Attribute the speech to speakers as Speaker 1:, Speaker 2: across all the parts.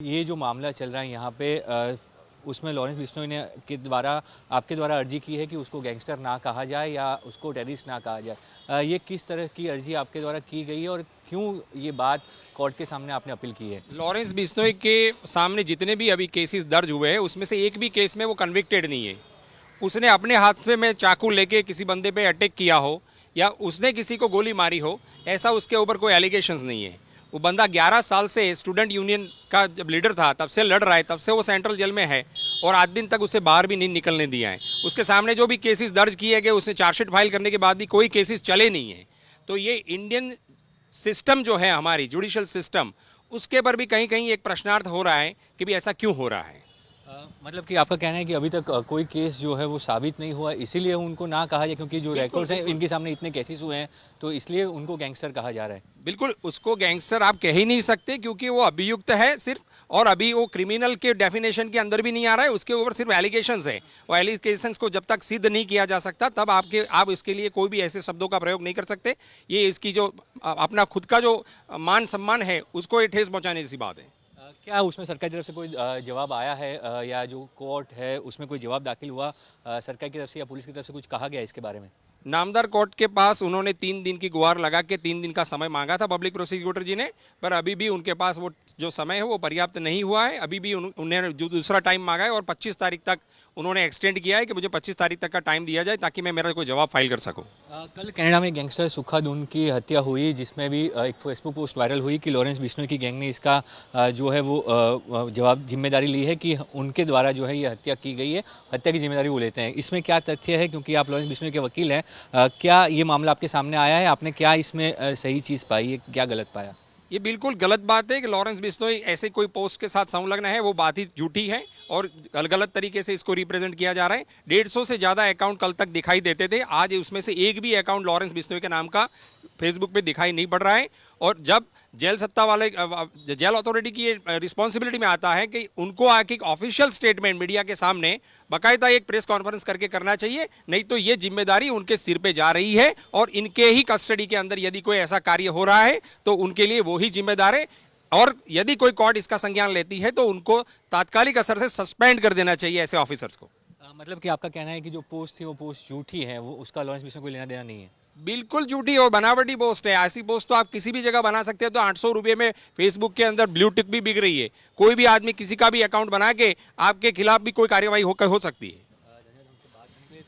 Speaker 1: ये जो मामला चल रहा है यहाँ पे उसमें लॉरेंस बिश्नोई ने आपके द्वारा अर्जी की है कि उसको गैंगस्टर ना कहा जाए या उसको टेररिस्ट ना कहा जाए। ये किस तरह की अर्जी आपके द्वारा की गई है और क्यों ये बात कोर्ट के सामने आपने अपील की है?
Speaker 2: लॉरेंस बिश्नोई के सामने जितने भी अभी केसेस दर्ज हुए हैं उसमें से एक भी केस में वो कन्विक्टेड नहीं है। उसने अपने हाथ में चाकू लेके किसी बंदे पे अटैक किया हो या उसने किसी को गोली मारी हो, ऐसा उसके ऊपर कोई एलिगेशंस नहीं है। वो बंदा 11 साल से स्टूडेंट यूनियन का जब लीडर था तब से लड़ रहा है, तब से वो सेंट्रल जेल में है और आज दिन तक उसे बाहर भी नहीं निकलने दिया है। उसके सामने जो भी केसेस दर्ज किए गए उसने चार्जशीट फाइल करने के बाद भी कोई केसेस चले नहीं है। तो ये इंडियन सिस्टम जो है हमारी जुडिशल सिस्टम, उसके पर भी कहीं कहीं एक प्रश्नार्थ हो रहा है कि भी ऐसा क्यों हो रहा है।
Speaker 1: मतलब कि आपका कहना है कि अभी तक कोई केस जो है वो साबित नहीं हुआ, इसीलिए उनको ना कहा जाए, क्योंकि जो रिकॉर्ड्स हैं इनके सामने इतने केसेस हुए हैं तो इसलिए उनको गैंगस्टर कहा जा रहा है।
Speaker 2: बिल्कुल, उसको गैंगस्टर आप कह ही नहीं सकते क्योंकि वो अभियुक्त है सिर्फ, और अभी वो क्रिमिनल के डेफिनेशन के अंदर भी नहीं आ रहा है। उसके ऊपर सिर्फ एलिगेशंस है। वो एलिगेशंस को जब तक सिद्ध नहीं किया जा सकता तब आप इसके लिए कोई भी ऐसे शब्दों का प्रयोग नहीं कर सकते। ये इसकी जो अपना खुद का जो मान सम्मान है उसको ये ठेस पहुंचाने जैसी बात है।
Speaker 1: क्या उसमें सरकार की तरफ से कोई जवाब आया है या जो कोर्ट है उसमें कोई जवाब दाखिल हुआ सरकार की तरफ से या पुलिस की तरफ से? कुछ कहा गया इसके बारे में?
Speaker 2: नामदार कोर्ट के पास उन्होंने 3 दिन की गुहार लगा के 3 दिन का समय मांगा था पब्लिक प्रोसिक्यूटर जी ने, पर अभी भी उनके पास वो जो समय है वो पर्याप्त नहीं हुआ है। अभी भी उन्होंने जो दूसरा टाइम मांगा है और 25 तारीख तक उन्होंने एक्सटेंड किया है कि मुझे 25 तारीख तक का टाइम दिया जाए ताकि मैं मेरा कोई जवाब फाइल कर सकूँ।
Speaker 1: कल कनाडा में गैंगस्टर सुखा दून की हत्या हुई, जिसमें भी एक फेसबुक पोस्ट वायरल हुई कि लॉरेंस बिश्नोई की गैंग ने इसका जो है वो जिम्मेदारी ली है कि उनके द्वारा जो है ये हत्या की गई है, हत्या की जिम्मेदारी वो लेते हैं। इसमें क्या तथ्य है, क्योंकि आप लॉरेंस बिश्नोई के वकील हैं, क्या ये मामला आपके सामने आया है? आपने क्या इसमें सही चीज़ पाई है, क्या गलत पाया?
Speaker 2: ये बिल्कुल गलत बात है कि लॉरेंस बिश्नोई ऐसे कोई पोस्ट के साथ संलग्न है, वो बात ही झूठी है और गलत तरीके से इसको रिप्रेजेंट किया जा रहा है। 150 से ज़्यादा अकाउंट कल तक दिखाई देते थे, आज उसमें से एक भी अकाउंट लॉरेंस बिश्नोई के नाम का फेसबुक पे दिखाई नहीं पड़ रहा है। और जब जेल सत्ता वाले जेल अथॉरिटी की रिस्पॉन्सिबिलिटी में आता है कि उनको आके एक ऑफिशियल स्टेटमेंट मीडिया के सामने बाकायदा एक प्रेस कॉन्फ्रेंस करके करना चाहिए, नहीं तो ये जिम्मेदारी उनके सिर पे जा रही है और इनके ही कस्टडी के अंदर यदि कोई ऐसा कार्य हो रहा है तो उनके लिए वो ही जिम्मेदार है। और यदि कोई कोर्ट इसका संज्ञान लेती है तो उनको तात्कालिक असर से सस्पेंड कर देना चाहिए ऐसे ऑफिसर्स को।
Speaker 1: मतलब कि आपका कहना है कि जो पोस्ट थी वो पोस्ट झूठी है, वो उसका लॉरेंस बिश्नोई को लेना देना नहीं है?
Speaker 2: बिल्कुल झूठी और बनावटी पोस्ट है। ऐसी पोस्ट तो आप किसी भी जगह बना सकते हैं। तो 800 रुपये में फेसबुक के अंदर ब्लू टिक भी बिक रही है। कोई भी आदमी किसी का भी अकाउंट बना के आपके खिलाफ भी कोई कार्रवाई हो सकती है।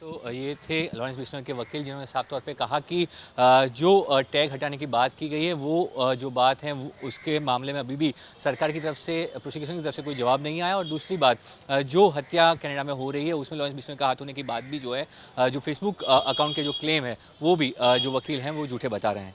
Speaker 1: तो ये थे लॉरेंस बिश्नोई के वकील, जिन्होंने साफ तौर पे कहा कि जो टैग हटाने की बात की गई है वो जो बात है वो उसके मामले में अभी भी सरकार की तरफ से, प्रोसिक्यूशन की तरफ से कोई जवाब नहीं आया। और दूसरी बात, जो हत्या कनाडा में हो रही है उसमें लॉरेंस बिश्नोई का हाथ होने की बात भी जो है, जो फेसबुक अकाउंट के जो क्लेम है वो भी जो वकील हैं वो झूठे बता रहे हैं।